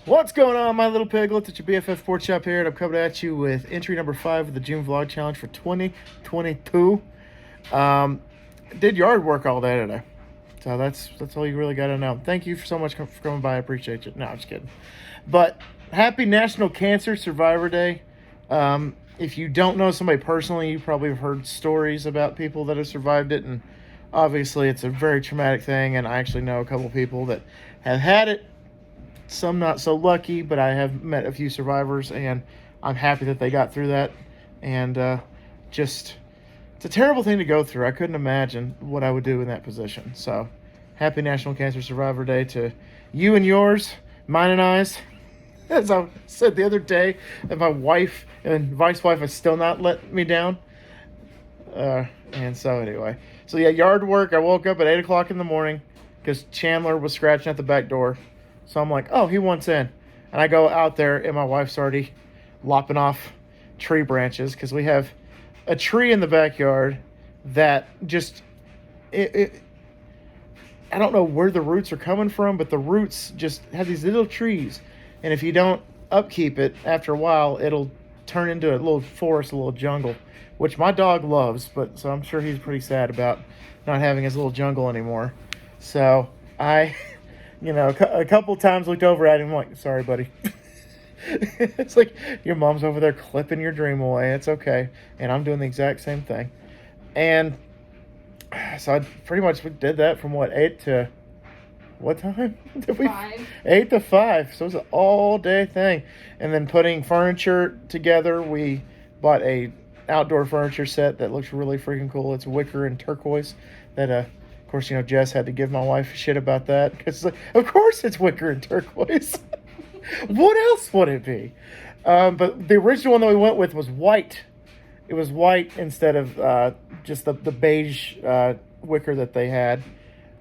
What's going on, my little piglets? It's your BFF Sports Shop here, and I'm coming at you with entry number 5 of the June Vlog Challenge for 2022. Did yard work all day today, so that's all you really got to know. Thank you so much for coming by. I appreciate you. No, I'm just kidding. But happy National Cancer Survivor Day. If you don't know somebody personally, you probably have heard stories about people that have survived it, and obviously it's a very traumatic thing. And I actually know a couple people that have had it. Some not so lucky, but I have met a few survivors, and I'm happy that they got through that. And it's a terrible thing to go through. I couldn't imagine what I would do in that position. So, happy National Cancer Survivor Day to you and yours, mine and I's. As I said the other day, that my wife and vice wife has still not let me down. And so anyway, yard work. I woke up at 8 o'clock in the morning because Chandler was scratching at the back door. So I'm like, oh, he wants in. And I go out there, and my wife's already lopping off tree branches because we have a tree in the backyard that just, I don't know where the roots are coming from, but the roots just have these little trees. And if you don't upkeep it, after a while, it'll turn into a little forest, a little jungle, which my dog loves. So I'm sure he's pretty sad about not having his little jungle anymore. So a couple times looked over at him like, sorry, buddy. It's like your mom's over there clipping your dream away. It's okay. And I'm doing the exact same thing. And so I pretty much did that from 8 to what time? 5. 8 to 5. So it was an all day thing. And then putting furniture together, we bought a outdoor furniture set that looks really freaking cool. It's wicker and turquoise that of course, Jess had to give my wife shit about that because, of course, it's wicker and turquoise. What else would it be? But the original one that we went with was white. It was white instead of just the beige wicker that they had,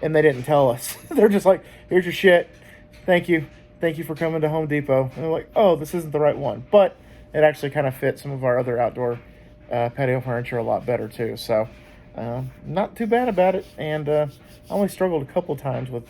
and they didn't tell us. They're just like, "Here's your shit. Thank you for coming to Home Depot." And they're like, "Oh, this isn't the right one," but it actually kind of fits some of our other outdoor patio furniture a lot better too. So. Not too bad about it, and I only struggled a couple times with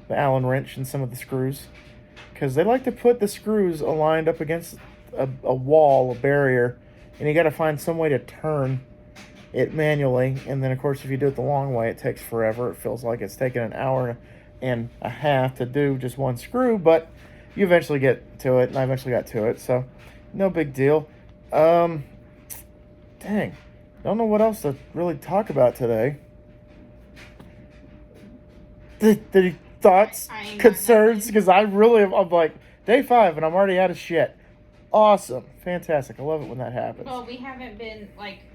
the Allen wrench and some of the screws because they like to put the screws aligned up against a wall, a barrier, and you got to find some way to turn it manually. And then, of course, if you do it the long way, it takes forever. It feels like it's taken an hour and a half to do just one screw, but you eventually get to it, and I eventually got to it, so no big deal. Dang. Don't know what else to really talk about today. The thoughts, concerns, because I'm like, day 5 and I'm already out of shit. Awesome. Fantastic. I love it when that happens. Well, we haven't been,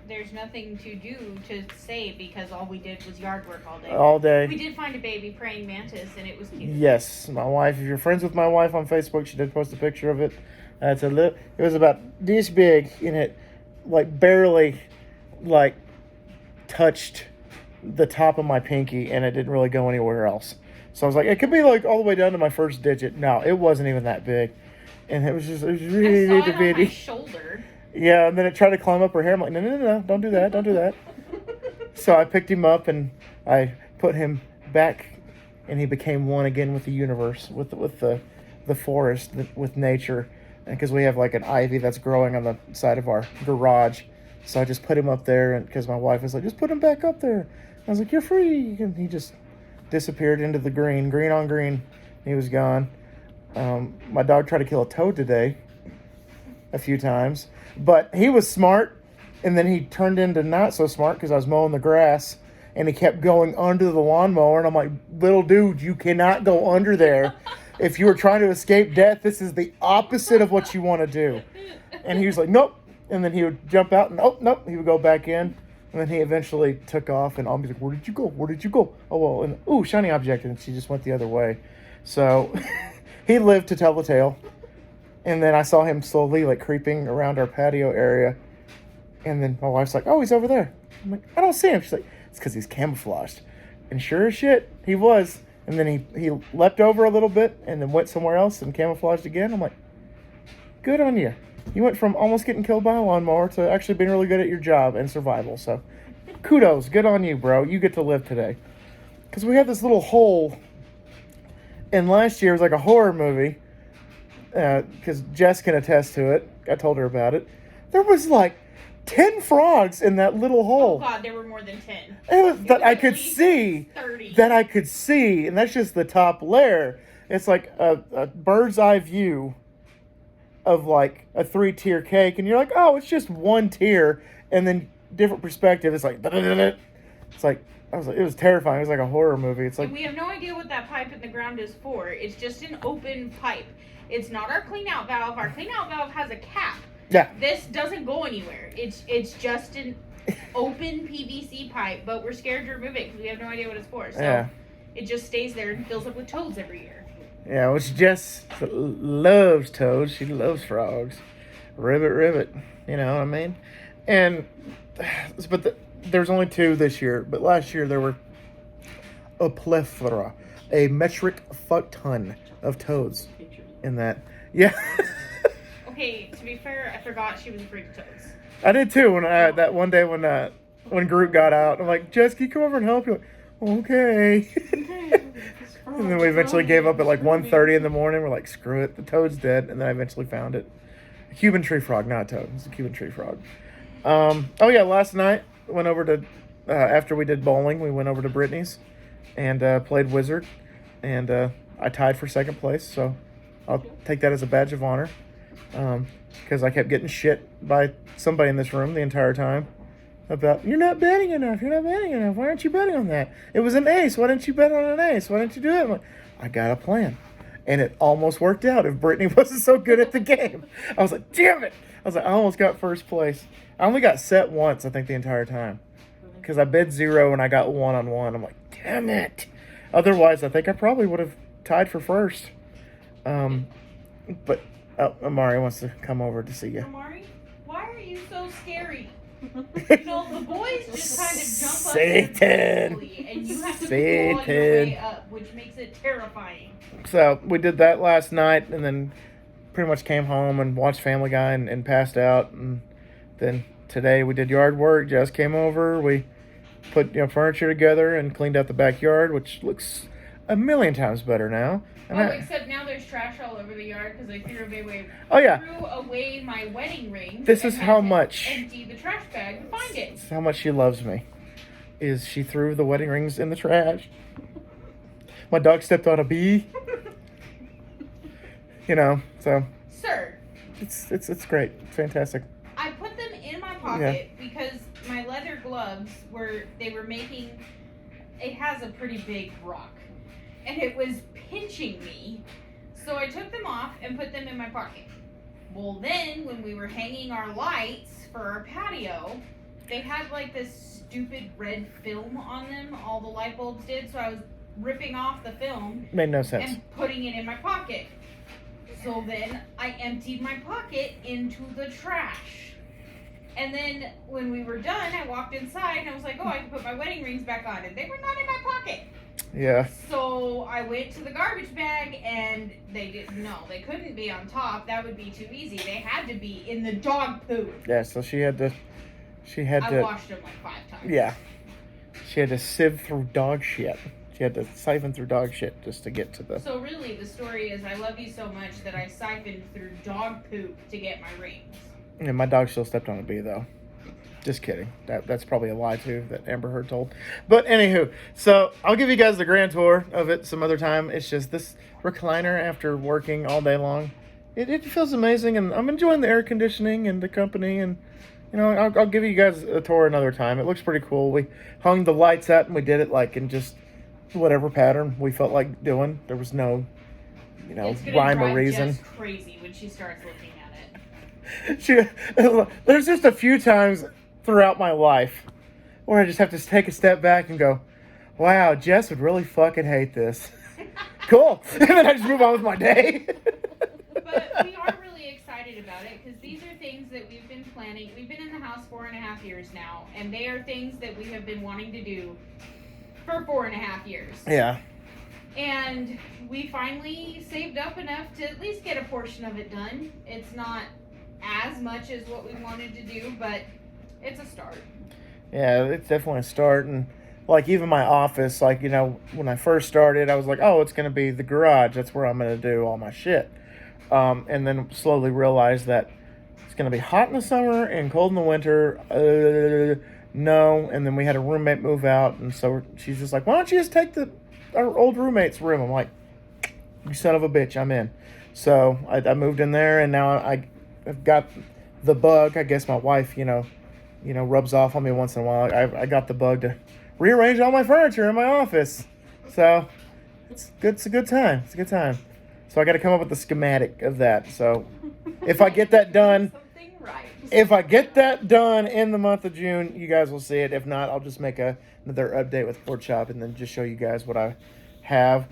there's nothing to do to say because all we did was yard work all day. All day. We did find a baby praying mantis, and it was cute. Yes. My wife, if you're friends with my wife on Facebook, she did post a picture of it. It was about this big, and it, barely... touched the top of my pinky, and it didn't really go anywhere else. So I was like, it could be all the way down to my first digit. No, it wasn't even that big, and it was really I saw it on my shoulder. Yeah, and then it tried to climb up her hair. I'm like, no, don't do that. So I picked him up and I put him back, and he became one again with the universe, with the forest, with nature, and because we have an ivy that's growing on the side of our garage. So I just put him up there, and because my wife was like, just put him back up there. I was like, you're free. And he just disappeared into the green on green. He was gone. My dog tried to kill a toad today a few times, but he was smart, and then he turned into not so smart because I was mowing the grass, and he kept going under the lawnmower, and I'm like, little dude, you cannot go under there. If you were trying to escape death, this is the opposite of what you want to do. And he was like, nope. And then he would jump out, and nope, he would go back in. And then he eventually took off, and I'll be like, where did you go? Oh, well, and shiny object, and she just went the other way. So he lived to tell the tale. And then I saw him slowly, creeping around our patio area. And then my wife's like, oh, he's over there. I'm like, I don't see him. She's like, it's because he's camouflaged. And sure as shit, he was. And then he leapt over a little bit and then went somewhere else and camouflaged again. I'm like, good on you. You went from almost getting killed by a lawnmower to actually being really good at your job and survival. So kudos. Good on you, bro. You get to live today. Because we have this little hole. And last year was a horror movie. because Jess can attest to it. I told her about it. There was like 10 frogs in that little Oh hole. God, there were more than 10. It was that was I at could least see. 30. That I could see, and that's just the top layer. It's like a bird's eye view of like a 3-tier cake, and you're like, oh, it's just one tier, and then different perspective. It's like, it's like it was terrifying. It was like a horror movie. It's like And we have no idea what that pipe in the ground is for. It's just an open pipe. It's not our clean out valve. Our clean out valve has a cap. Yeah. This doesn't go anywhere. It's just an open PVC pipe, but we're scared to remove it because we have no idea what it's for. So Yeah. it just stays there and fills up with toads every year. Yeah, which Jess loves toads. She loves frogs. Ribbit. You know what I mean? And but there's only 2 this year. But last year there were a plethora, a metric fuck ton of toads in that. Yeah. Okay, to be fair, I forgot she was afraid of toads. I did too when that one day when Groot got out. I'm like, Jess, can you come over and help? You're like, okay. And then we eventually gave up at like 1:30 in the morning. We're like, screw it, the toad's dead. And then I eventually found it. A Cuban tree frog, not a toad. It's a Cuban tree frog. Oh yeah, last night went over to after we did bowling, we went over to Brittany's and played Wizard, and I tied for second place. So I'll take that as a badge of honor. Because I kept getting shit by somebody in this room the entire time about, you're not betting enough, why aren't you betting on that? It was an ace, why didn't you bet on an ace, why didn't you do it? I'm like, I got a plan. And it almost worked out if Brittany wasn't so good at the game. I was like, damn it. I was like, I almost got first place. I only got set once, I think, the entire time. Because I bid 0 and I got 1-on-1. I'm like, damn it. Otherwise, I think I probably would have tied for first. But Amari wants to come over to see you. Amari, why are you so scary? You know, the boys just kind of jump up Satan. there slowly, and you have to claw your way up, which makes it terrifying. So we did that last night, and then pretty much came home and watched Family Guy and passed out. And then today we did yard work. Jess came over. We put furniture together and cleaned out the backyard, which looks a million times better now. And Except now there's trash all over the yard because I threw away. Oh yeah. Threw away my wedding ring. This is how much. Empty the trash bag to find it. This is how much she loves me. Is she threw the wedding rings in the trash? My dog stepped on a bee. So. Sir. It's great. It's fantastic. I put them in my pocket because my leather gloves were making. It has a pretty big rock. And it was pinching me. So I took them off and put them in my pocket. Well, then when we were hanging our lights for our patio, they had like this stupid red film on them. All the light bulbs did. So I was ripping off the film. Made no sense. And putting it in my pocket. So then I emptied my pocket into the trash. And then when we were done, I walked inside and I was like, oh, I can put my wedding rings back on. And they were not in my pocket. Yeah. So I went to the garbage bag and they couldn't be on top. That would be too easy. They had to be in the dog poop. Yeah, so she had to. I washed them like 5 times. Yeah. She had to sieve through dog shit. She had to siphon through dog shit just to get to the. So really, the story is I love you so much that I siphoned through dog poop to get my rings. Yeah, my dog still stepped on a bee though. Just kidding. That's probably a lie too that Amber Heard told. But anywho, so I'll give you guys the grand tour of it some other time. It's just this recliner after working all day long. It feels amazing, and I'm enjoying the air conditioning and the company, and I'll give you guys a tour another time. It looks pretty cool. We hung the lights out and we did it like in just whatever pattern we felt like doing. There was no, rhyme or reason. It's crazy when she starts looking at it. There's just a few times throughout my life where I just have to take a step back and go, wow, Jess would really fucking hate this. Cool. And then I just move on with my day. But we are really excited about it because these are things that we've been planning. We've been in the house 4.5 years now, and they are things that we have been wanting to do for 4.5 years. Yeah. And we finally saved up enough to at least get a portion of it done. It's not as much as what we wanted to do, but it's a start. Yeah, it's definitely a start. And like even my office, when I first started, I was like, oh, it's going to be the garage. That's where I'm going to do all my shit. and then slowly realized that it's going to be hot in the summer and cold in the winter. No. And then we had a roommate move out, and so she's just like, why don't you just take our old roommate's room? I'm like, you son of a bitch, I'm in. So I moved in there, and now I've got the bug. I guess my wife, rubs off on me once in a while. I got the bug to rearrange all my furniture in my office. So it's good. It's a good time. It's a good time. So I got to come up with the schematic of that. So if I get that done, in the month of June, you guys will see it. If not, I'll just make another update with Pork Chop and then just show you guys what I have.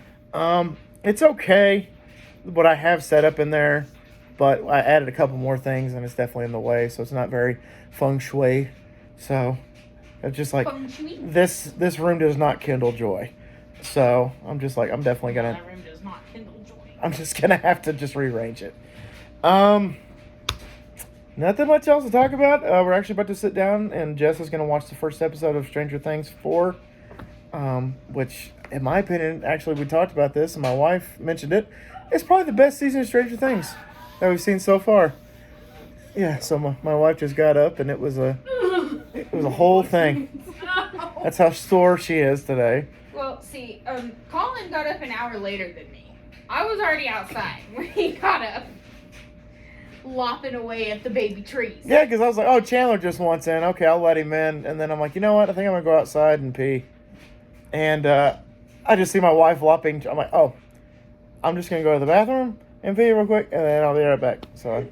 It's okay what I have set up in there, but I added a couple more things and it's definitely in the way, so it's not very feng shui. So it's just like this room does not kindle joy. So I'm definitely gonna. That room does not kindle joy. I'm just gonna have to just rearrange it. Nothing much else to talk about. We're actually about to sit down, and Jess is gonna watch the first episode of Stranger Things 4, which, in my opinion, actually we talked about this, and my wife mentioned it. It's probably the best season of Stranger Things that we've seen so far. Yeah, so my wife just got up, and it was a whole thing. That's how sore she is today. Well, see, Colin got up an hour later than me. I was already outside when he got up, lopping away at the baby trees. Yeah, because I was like, oh, Chandler just wants in. Okay, I'll let him in. And then I'm like, you know what? I think I'm going to go outside and pee. And I just see my wife lopping. I'm like, oh, I'm just going to go to the bathroom and pee real quick, and then I'll be right back. So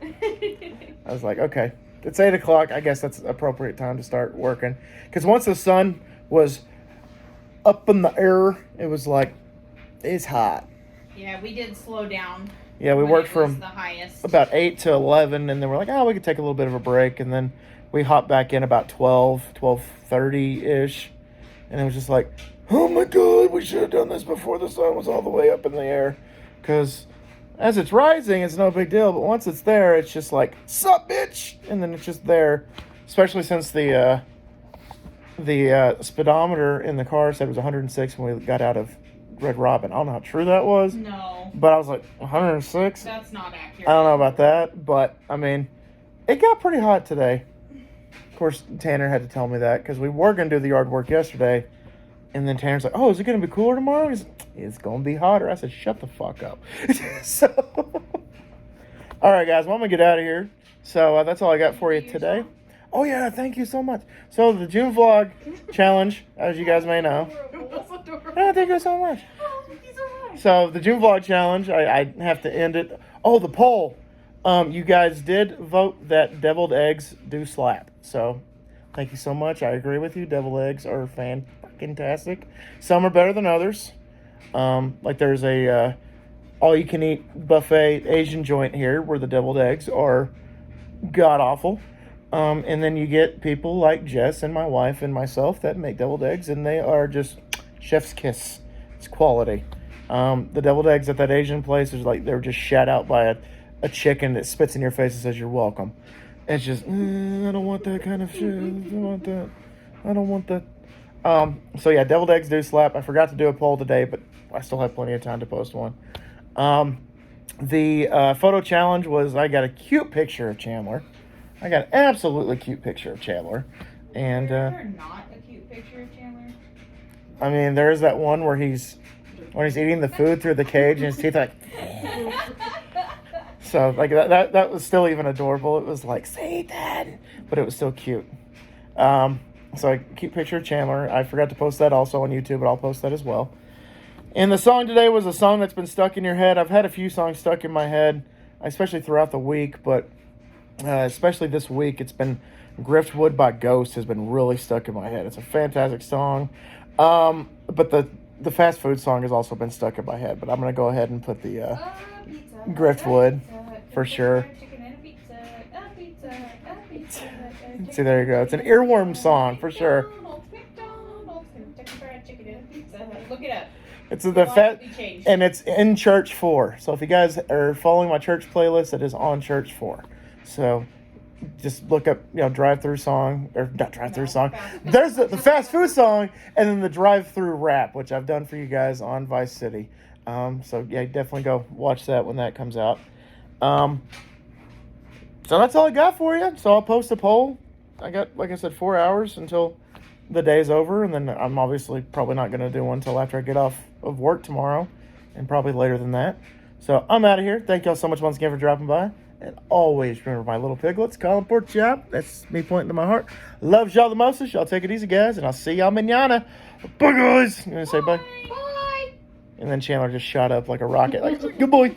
I was like, okay. It's 8 o'clock. I guess that's appropriate time to start working. Because once the sun was up in the air, it was like, it's hot. Yeah, we did slow down. Yeah, we worked from the highest. About 8 to 11, and then we're like, oh, we could take a little bit of a break. And then we hopped back in about 12:30-ish. And it was just like, oh my God, we should have done this before the sun was all the way up in the air. Because as it's rising, it's no big deal. But once it's there, it's just like, sup, bitch? And then it's just there. Especially since the speedometer in the car said it was 106 when we got out of Red Robin. I don't know how true that was. No. But I was like, 106? That's not accurate. I don't know about that. But, I mean, it got pretty hot today. Of course, Tanner had to tell me that because we were going to do the yard work yesterday. And then Tanner's like, oh, is it going to be cooler tomorrow? He's like, it's going to be hotter. I said, shut the fuck up. So, all right, guys. Well, I'm going to get out of here. So that's all I got for you today. Oh, yeah. Thank you so much. So the June vlog challenge, as you guys may know. Oh, thank you so much. Oh, thank you so much. So the June vlog challenge, I have to end it. Oh, the poll. You guys did vote that deviled eggs do slap. So thank you so much. I agree with you. Deviled eggs are fantastic. Some are better than others. Like there's a all-you-can-eat buffet Asian joint here where the deviled eggs are god-awful. And then you get people like Jess and my wife and myself that make deviled eggs, and they are just chef's kiss. It's quality. The deviled eggs at that Asian place is like they're just shat out by a chicken that spits in your face and says you're welcome. It's just, I don't want that kind of shit. I don't want that. So yeah, deviled eggs do slap. I forgot to do a poll today, but I still have plenty of time to post one. The photo challenge was I got a cute picture of Chandler. I got an absolutely cute picture of Chandler. And There's not a cute picture of Chandler. I mean, there's that one where he's eating the food through the cage and his teeth are like. So like that was still even adorable. It was like Satan, but it was still cute. So a cute picture of Chandler. I forgot to post that also on YouTube, but I'll post that as well. And the song today was a song that's been stuck in your head. I've had a few songs stuck in my head, especially throughout the week, but especially this week, it's been Griftwood by Ghost has been really stuck in my head. It's a fantastic song. But the fast food song has also been stuck in my head. But I'm going to go ahead and put the Griftwood for sure. See, there you go. It's an earworm song for sure. Look it up. It's and it's in Church 4. So if you guys are following my church playlist, it is on Church 4. So just look up, drive-through song, or not drive-through song. There's the fast food song, and then the drive-through rap, which I've done for you guys on Vice City. So yeah, definitely go watch that when that comes out. So that's all I got for you. So I'll post a poll. I got, like I said, 4 hours until the day's over, and then I'm obviously probably not going to do one until after I get off of work tomorrow, and probably later than that. So I'm out of here. Thank y'all so much once again for dropping by. And always remember my little piglets, calling pork chop. That's me pointing to my heart. Loves y'all the mostest. Y'all take it easy, guys, and I'll see y'all manana. Bye, guys. You want to say bye? Bye. And then Chandler just shot up like a rocket. Like, good boy.